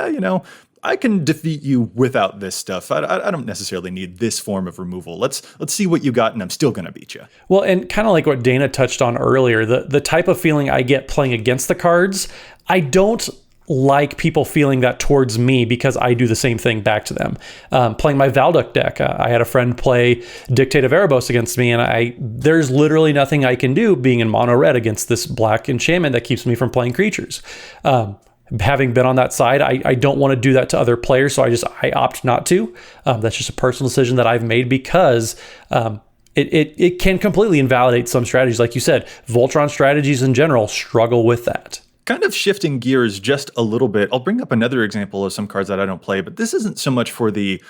I can defeat you without this stuff. I don't necessarily need this form of removal. Let's see what you got, and I'm still going to beat you. Well, and kind of like what Dana touched on earlier, the type of feeling I get playing against the cards, I don't like people feeling that towards me, because I do the same thing back to them. Playing my Valduk deck, I had a friend play Dictative Erebos against me, and there's literally nothing I can do being in mono red against this black enchantment that keeps me from playing creatures. Having been on that side, I don't want to do that to other players, so I opt not to. That's just a personal decision that I've made, because it can completely invalidate some strategies. Like you said, Voltron strategies in general struggle with that. Kind of shifting gears just a little bit, I'll bring up another example of some cards that I don't play, but this isn't so much for the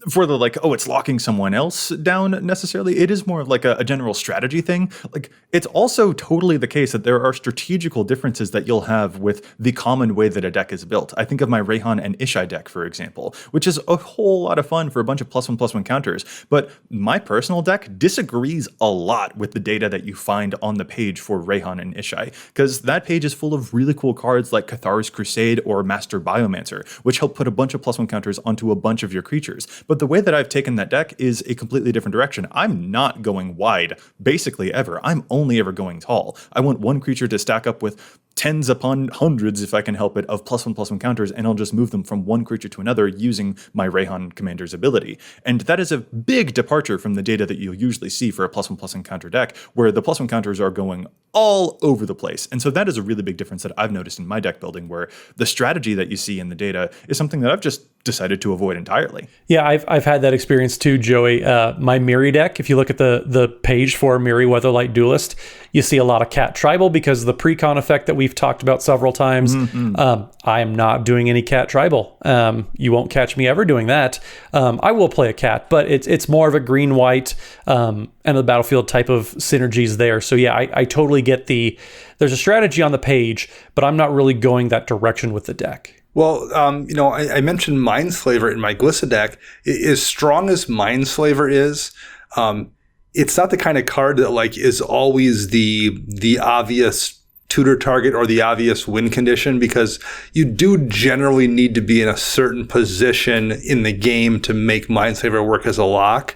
like, it's locking someone else down necessarily. It is more of like a general strategy thing. Like, it's also totally the case that there are strategical differences that you'll have with the common way that a deck is built. I think of my Rayhan and Ishai deck, for example, which is a whole lot of fun for a bunch of +1/+1 counters. But my personal deck disagrees a lot with the data that you find on the page for Rayhan and Ishai, because that page is full of really cool cards like Cathar's Crusade or Master Biomancer, which help put a bunch of +1 counters onto a bunch of your creatures. But the way that I've taken that deck is a completely different direction. I'm not going wide, basically ever. I'm only ever going tall. I want one creature to stack up with tens upon hundreds, if I can help it, of +1/+1 counters, and I'll just move them from one creature to another using my Rayhan Commander's ability. And that is a big departure from the data that you'll usually see for a +1/+1 counter deck, where the +1 counters are going all over the place. And so that is a really big difference that I've noticed in my deck building, where the strategy that you see in the data is something that I've just decided to avoid entirely. Yeah, I've had that experience too, Joey. My Miri deck, if you look at the page for Miri Weatherlight Duelist, you see a lot of Cat Tribal because of the precon effect that we've talked about several times. I am not doing any Cat Tribal. You won't catch me ever doing that. I will play a cat, but it's more of a green-white and the battlefield type of synergies there. So yeah, I totally get there's a strategy on the page, but I'm not really going that direction with the deck. Well, I mentioned Mindslaver in my Glissa deck. As strong as Mindslaver is, it's not the kind of card that is always the obvious tutor target or the obvious win condition, because you do generally need to be in a certain position in the game to make Mindslaver work as a lock.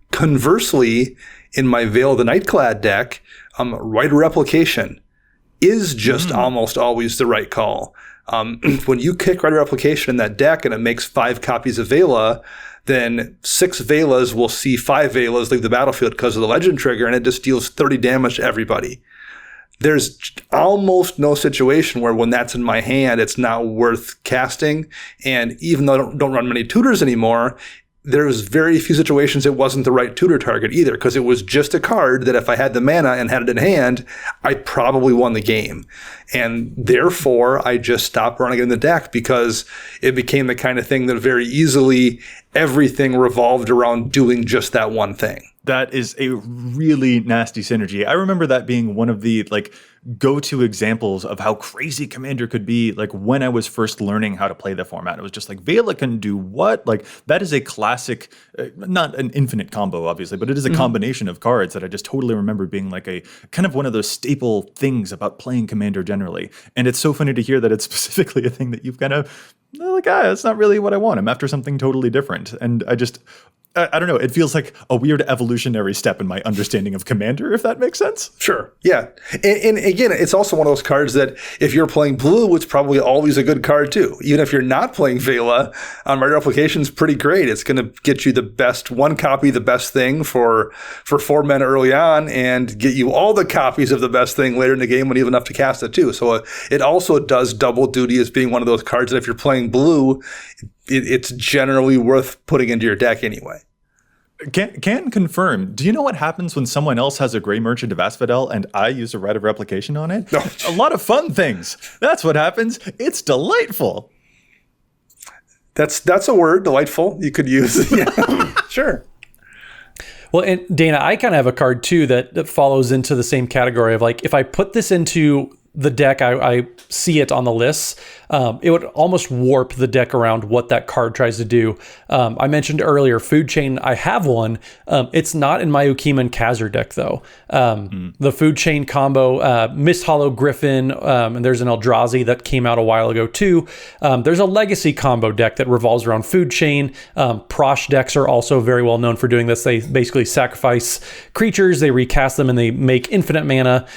Conversely, in my Veil of the Nightclad deck, Rite of Replication is just almost always the right call. When you kick Rite of Replication in that deck and it makes 5 copies of Vela, then 6 Velas will see 5 Velas leave the battlefield because of the legend trigger, and it just deals 30 damage to everybody. There's almost no situation where when that's in my hand, it's not worth casting. And even though I don't run many tutors anymore, there's very few situations it wasn't the right tutor target either, because it was just a card that if I had the mana and had it in hand, I probably won the game. And therefore, I just stopped running it in the deck because it became the kind of thing that very easily everything revolved around doing just that one thing. That is a really nasty synergy. I remember that being one of the go-to examples of how crazy Commander could be, when I was first learning how to play the format. It was just Vela can do what? That is a classic, not an infinite combo, obviously, but it is a combination of cards that I just totally remember being a kind of one of those staple things about playing Commander generally. And it's so funny to hear that it's specifically a thing that you've kind of that's not really what I want. I'm after something totally different. And I don't know. It feels like a weird evolutionary step in my understanding of Commander, if that makes sense. Sure. Yeah. And again, it's also one of those cards that if you're playing blue, it's probably always a good card too. Even if you're not playing Vela, Rare Replication is pretty great. It's going to get you the best one copy, the best thing for 4 mana early on, and get you all the copies of the best thing later in the game when you have enough to cast it too. So it also does double duty as being one of those cards that if you're playing blue, it's generally worth putting into your deck anyway. Can confirm. Do you know what happens when someone else has a Grey Merchant of Asphodel and I use a Rite of Replication on it? No. A lot of fun things. That's what happens. It's delightful. That's a word, delightful, you could use. Yeah, sure. Well, and Dana, I kind of have a card too that follows into the same category of if I put this into the deck, I see it on the lists, it would almost warp the deck around what that card tries to do. I mentioned earlier, Food Chain, I have one. It's not in my Ukima and Khazar deck, though. The Food Chain combo, Mist Hollow Griffin, and there's an Eldrazi that came out a while ago, too. There's a Legacy combo deck that revolves around Food Chain. Prosh decks are also very well known for doing this. They basically sacrifice creatures, they recast them, and they make infinite mana.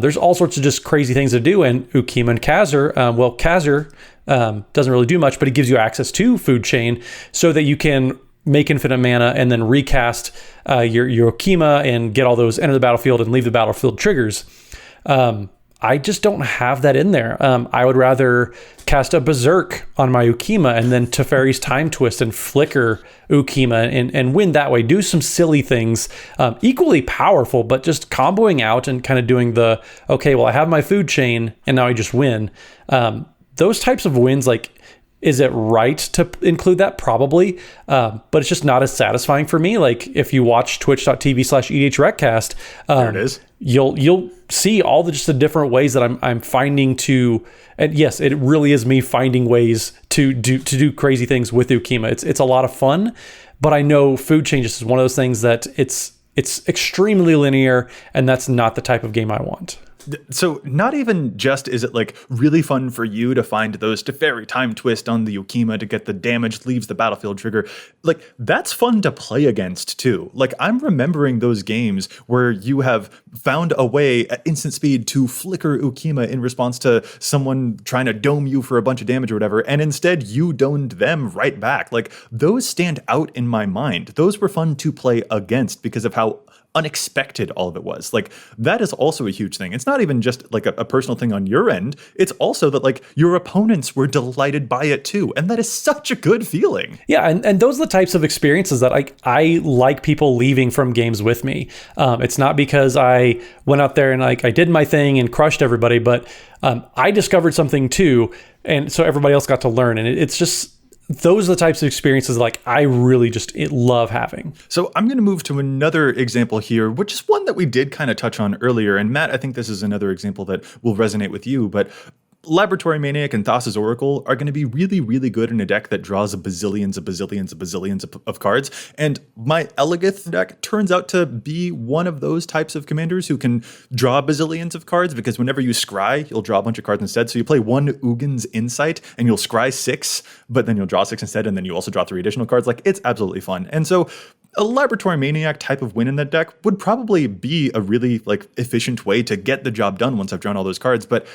There's all sorts of just crazy things to do, and Ukima and Khazar, Khazar doesn't really do much, but it gives you access to Food Chain so that you can make infinite mana and then recast your Ukima and get all those enter the battlefield and leave the battlefield triggers. I just don't have that in there. I would rather cast a Berserk on my Ukima and then Teferi's Time Twist and flicker Ukima and win that way. Do some silly things, equally powerful, but just comboing out and kind of doing okay, well, I have my Food Chain and now I just win. Those types of wins, is it right to include that? Probably. But it's just not as satisfying for me. If you watch twitch.tv/EDHRECast, there it is. You'll see all the different ways that I'm finding to, and yes, it really is me finding ways to do crazy things with Ukima. It's a lot of fun, but I know Food Changes is one of those things that it's extremely linear, and that's not the type of game I want. So not even just is it really fun for you to find those Teferi Time Twist on the Ukima to get the damage leaves the battlefield trigger. That's fun to play against too. I'm remembering those games where you have found a way at instant speed to flicker Ukima in response to someone trying to dome you for a bunch of damage or whatever, and instead you domed them right back. Those stand out in my mind. Those were fun to play against because of how unexpected all of it was. That is also a huge thing. It's not even just a personal thing on your end. It's also that your opponents were delighted by it too. And that is such a good feeling. Yeah. And those are the types of experiences that I like people leaving from games with me. It's not because I went out there and I did my thing and crushed everybody, but I discovered something too. And so everybody else got to learn. And it's just, those are the types of experiences I really just love having. So I'm going to move to another example here, which is one that we did kind of touch on earlier. And Matt, I think this is another example that will resonate with you. But Laboratory Maniac and Thassa's Oracle are going to be really, really good in a deck that draws bazillions of cards. And my Elegith deck turns out to be one of those types of commanders who can draw bazillions of cards, because whenever you scry, you'll draw a bunch of cards instead. So you play one Ugin's Insight and you'll scry 6, but then you'll draw 6 instead, and then you also draw 3 additional cards. It's absolutely fun. And so a Laboratory Maniac type of win in that deck would probably be a really efficient way to get the job done once I've drawn all those cards. But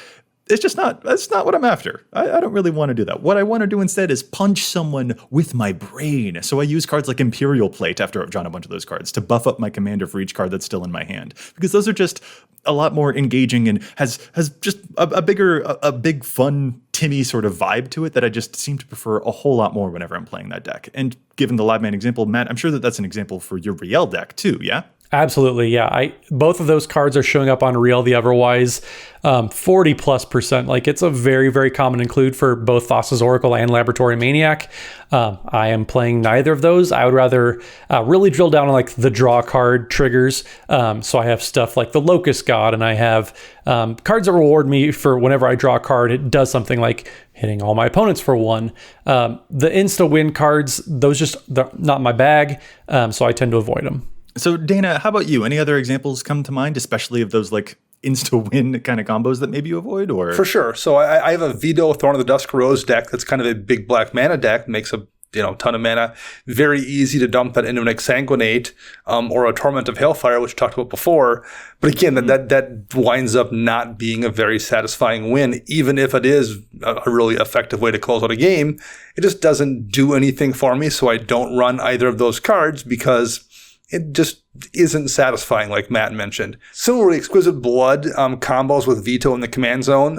it's just that's not what I'm after. I don't really want to do that. What I want to do instead is punch someone with my brain. So I use cards like Imperial Plate after I've drawn a bunch of those cards to buff up my commander for each card that's still in my hand, because those are just a lot more engaging and has just a big fun Timmy sort of vibe to it that I just seem to prefer a whole lot more whenever I'm playing that deck. And given the Live Man example, Matt, I'm sure that's an example for your Riel deck too, yeah? Absolutely, yeah. Both of those cards are showing up on Riel the Everwise 40+%. Like, it's a very, very common include for both Thassa's Oracle and Laboratory Maniac. I am playing neither of those. I would rather really drill down on like the draw card triggers. So I have stuff like the Locust God, and I have cards that reward me for whenever I draw a card. It does something like hitting all my opponents for one. The insta-win cards, they're not my bag, so I tend to avoid them. So Dana, how about you? Any other examples come to mind, especially of those like insta-win kind of combos that maybe you avoid? Or For sure. So I have a Veto Thorn of the Dusk Rose deck that's kind of a big black mana deck, makes a ton of mana. Very easy to dump that into an Exsanguinate or a Torment of Hailfire, which we talked about before. But again, that winds up not being a very satisfying win, even if it is a really effective way to close out a game. It just doesn't do anything for me, so I don't run either of those cards because it just isn't satisfying, like Matt mentioned. Similarly, Exquisite Blood combos with Veto in the command zone.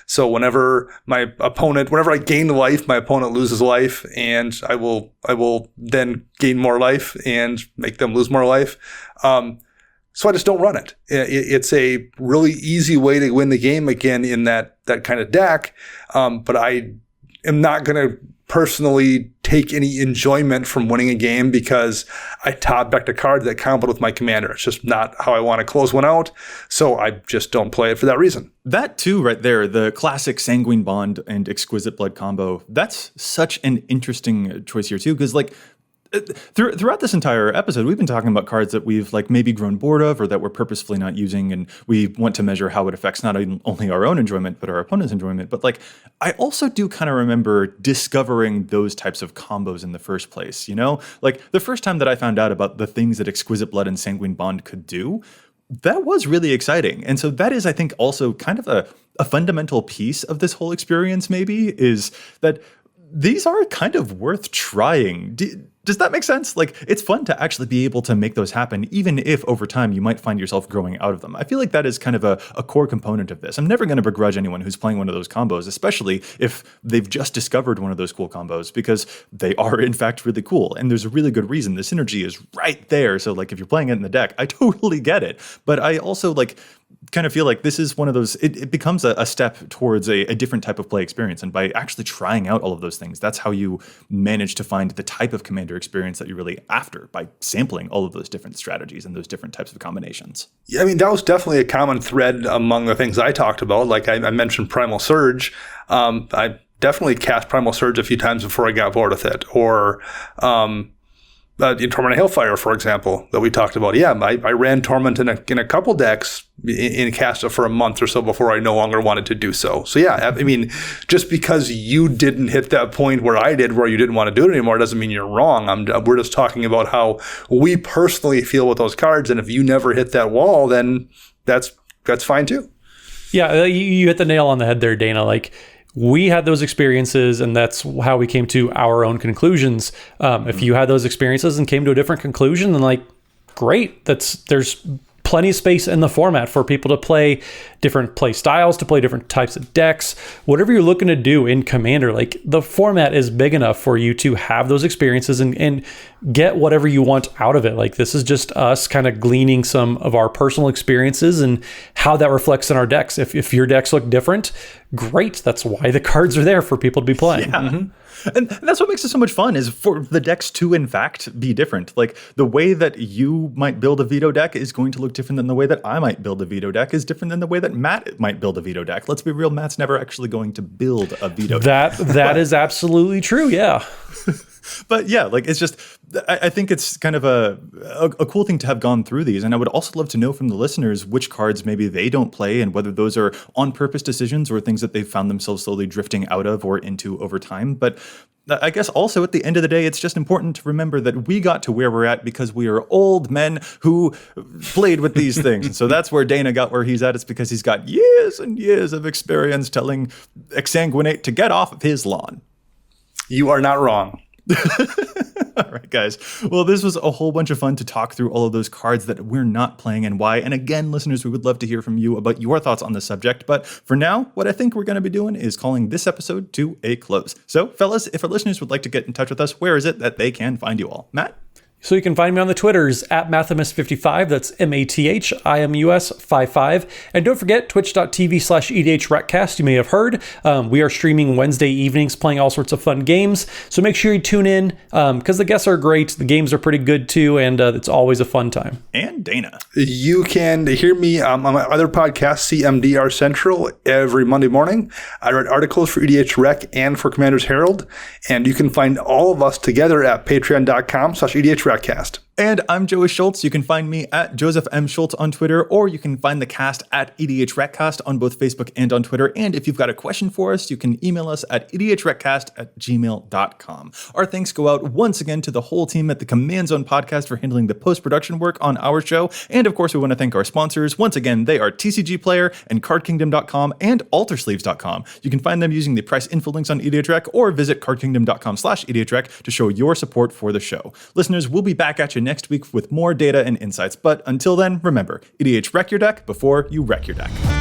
So whenever I gain life, my opponent loses life, and I will then gain more life and make them lose more life. So I just don't run it. It's a really easy way to win the game again in that kind of deck. But I am not going to personally take any enjoyment from winning a game because I top decked a card that comboed with my commander. It's just not how I want to close one out. So I just don't play it for that reason. That too, right there, the classic Sanguine Bond and Exquisite Blood combo, that's such an interesting choice here too, because like throughout this entire episode, we've been talking about cards that we've like maybe grown bored of or that we're purposefully not using, and we want to measure how it affects not only our own enjoyment but our opponent's enjoyment. But like, I also do kind of remember discovering those types of combos in the first place. Like the first time that I found out about the things that Exquisite Blood and Sanguine Bond could do, that was really exciting. And so that is, I think, also kind of a fundamental piece of this whole experience. Maybe is that these are kind of worth trying. Does that make sense? Like, it's fun to actually be able to make those happen, even if over time you might find yourself growing out of them. I feel like that is kind of a core component of this. I'm never going to begrudge anyone who's playing one of those combos, especially if they've just discovered one of those cool combos, because they are in fact really cool. And there's a really good reason. The synergy is right there. So like, if you're playing it in the deck, I totally get it. But I also kind of feel like this is one of those, it becomes a step towards a different type of play experience. And by actually trying out all of those things, that's how you manage to find the type of commander experience that you're really after, by sampling all of those different strategies and those different types of combinations. Yeah, I mean, that was definitely a common thread among the things I talked about. Like I mentioned Primal Surge. I definitely cast Primal Surge a few times before I got bored with it. Or in Torment of Hailfire, for example, that we talked about. Yeah, I ran Torment in a couple decks in cast it for a month or so before I no longer wanted to do so. So yeah, I mean, just because you didn't hit that point where I did, where you didn't want to do it anymore, doesn't mean you're wrong. We're just talking about how we personally feel with those cards, and if you never hit that wall, then that's fine too. Yeah, you hit the nail on the head there, Dana. Like, we had those experiences, and that's how we came to our own conclusions. If you had those experiences and came to a different conclusion, then like, great. There's plenty of space in the format for people to play different play styles, to play different types of decks, whatever you're looking to do in Commander. Like, the format is big enough for you to have those experiences and get whatever you want out of it. Like, this is just us kind of gleaning some of our personal experiences and how that reflects in our decks. If your decks look different, great. That's why the cards are there for people to be playing. Yeah. Mm-hmm. And that's what makes it so much fun, is for the decks to, in fact, be different. Like, the way that you might build a veto deck is going to look different than the way that I might build a veto deck is different than the way that Matt might build a veto deck. Let's be real, Matt's never actually going to build a veto deck. That is absolutely true, yeah. But yeah, like, it's just, I think it's kind of a cool thing to have gone through these. And I would also love to know from the listeners which cards maybe they don't play, and whether those are on purpose decisions or things that they've found themselves slowly drifting out of or into over time. But I guess also at the end of the day, it's just important to remember that we got to where we're at because we are old men who played with these things. And so that's where Dana got where he's at. It's because he's got years and years of experience telling Exsanguinate to get off of his lawn. You are not wrong. All right, guys. Well, this was a whole bunch of fun to talk through all of those cards that we're not playing and why. And again, listeners, we would love to hear from you about your thoughts on the subject. But for now, what I think we're going to be doing is calling this episode to a close. So, fellas, if our listeners would like to get in touch with us, where is it that they can find you all? Matt? So you can find me on the Twitters at Mathimus55. That's MATHIMUS55. And don't forget twitch.tv/EDHRECast. You may have heard. We are streaming Wednesday evenings, playing all sorts of fun games. So make sure you tune in because the guests are great. The games are pretty good too. And it's always a fun time. And Dana. You can hear me on my other podcast, CMDR Central, every Monday morning. I write articles for EDHREC and for Commander's Herald. And you can find all of us together at patreon.com/EDHRECast. And I'm Joey Schultz. You can find me at Joseph M. Schultz on Twitter, or you can find the cast at EDHRECast on both Facebook and on Twitter. And if you've got a question for us, you can email us at EDHRECast@gmail.com. Our thanks go out once again to the whole team at the Command Zone podcast for handling the post-production work on our show. And of course, we want to thank our sponsors. Once again, they are TCG Player and CardKingdom.com and AlterSleeves.com. You can find them using the price info links on EDHREC or visit CardKingdom.com/EDHREC to show your support for the show. Listeners, we'll be back at you next week with more data and insights. But until then, remember, EDHREC your deck before you wreck your deck.